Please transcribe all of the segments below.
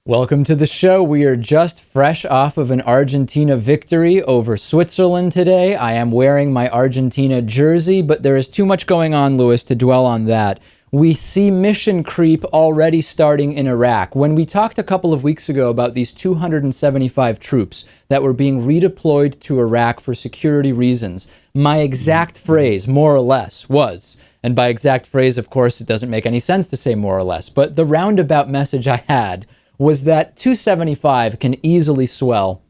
Welcome to the show. We are just fresh off of an Argentina victory over Switzerland today. I am wearing my Argentina jersey, but there is too much going on, Lewis, to dwell on that. We see mission creep already starting in Iraq. When we talked a couple of weeks ago about these 275 troops that were being redeployed to Iraq for security reasons, my exact phrase, more or less, was, and by exact phrase, of course, it doesn't make any sense to say more or less, but the roundabout message I had was that 275 can easily swell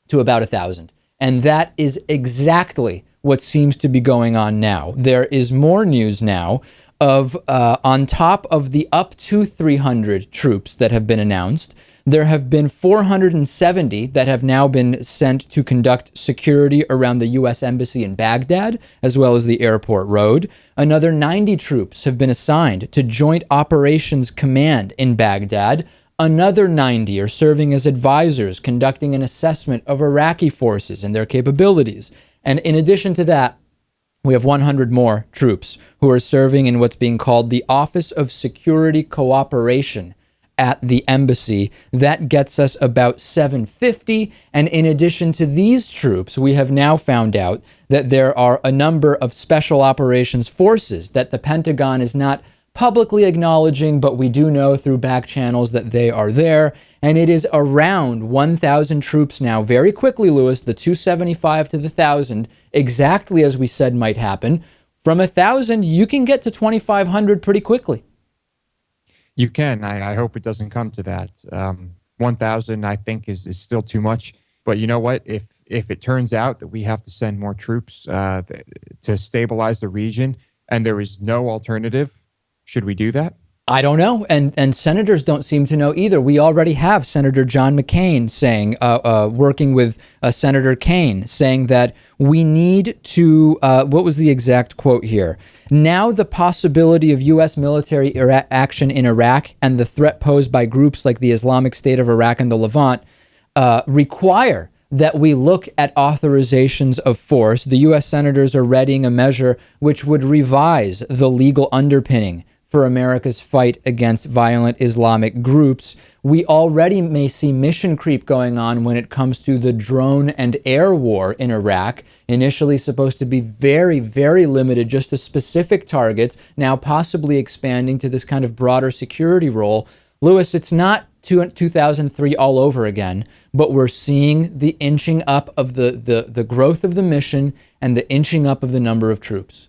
to about 1,000. And that is exactly what seems to be going on now. There is more news now of, on top of the up to 300 troops that have been announced, there have been 470 that have now been sent to conduct security around the U.S. Embassy in Baghdad, as well as the airport road. Another 90 troops have been assigned to Joint Operations Command in Baghdad. Another 90 are serving as advisors, conducting an assessment of Iraqi forces and their capabilities. And in addition to that, we have 100 more troops who are serving in what's being called the Office of Security Cooperation at the embassy. That gets us about 750. And in addition to these troops, we have now found out that there are a number of special operations forces that the Pentagon is not publicly acknowledging, but we do know through back channels that they are there. And it is around 1,000 troops now. Very quickly, Lewis, the 275 to the 1,000, exactly as we said might happen. From 1,000, you can get to 2,500 pretty quickly. You can. I hope it doesn't come to that. 1,000, I think, is still too much. But you know what? If it turns out that we have to send more troops to stabilize the region and there is no alternative, should we do that? I don't know. And senators don't seem to know either. We already have Senator John McCain saying, working with Senator Kaine, saying that we need to, what was the exact quote here? Now the possibility of U.S. military action in Iraq and the threat posed by groups like the Islamic State of Iraq and the Levant require that we look at authorizations of force. The U.S. senators are readying a measure which would revise the legal underpinning for America's fight against violent Islamic groups. We already may see mission creep going on when it comes to the drone and air war in Iraq. Initially supposed to be very, very limited just to specific targets, now possibly expanding to this kind of broader security role. Lewis, it's not 2003 all over again, but we're seeing the inching up of the growth of the mission and the inching up of the number of troops.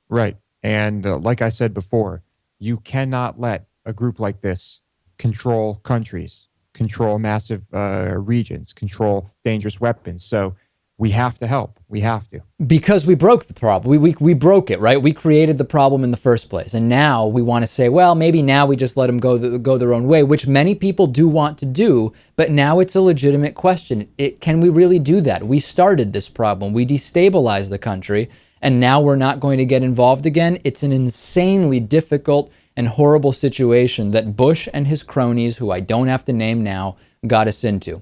Right. And like I said before, you cannot let a group like this control countries, control massive regions, control dangerous weapons. So we have to help. We have to. Because we broke the problem. We broke it, right? We created the problem in the first place. And now we want to say, well, maybe now we just let them go their own way, which many people do want to do. But now it's a legitimate question. Can we really do that? We started this problem. We destabilized the country. And now we're not going to get involved again. It's an insanely difficult and horrible situation that Bush and his cronies, who I don't have to name now, got us into.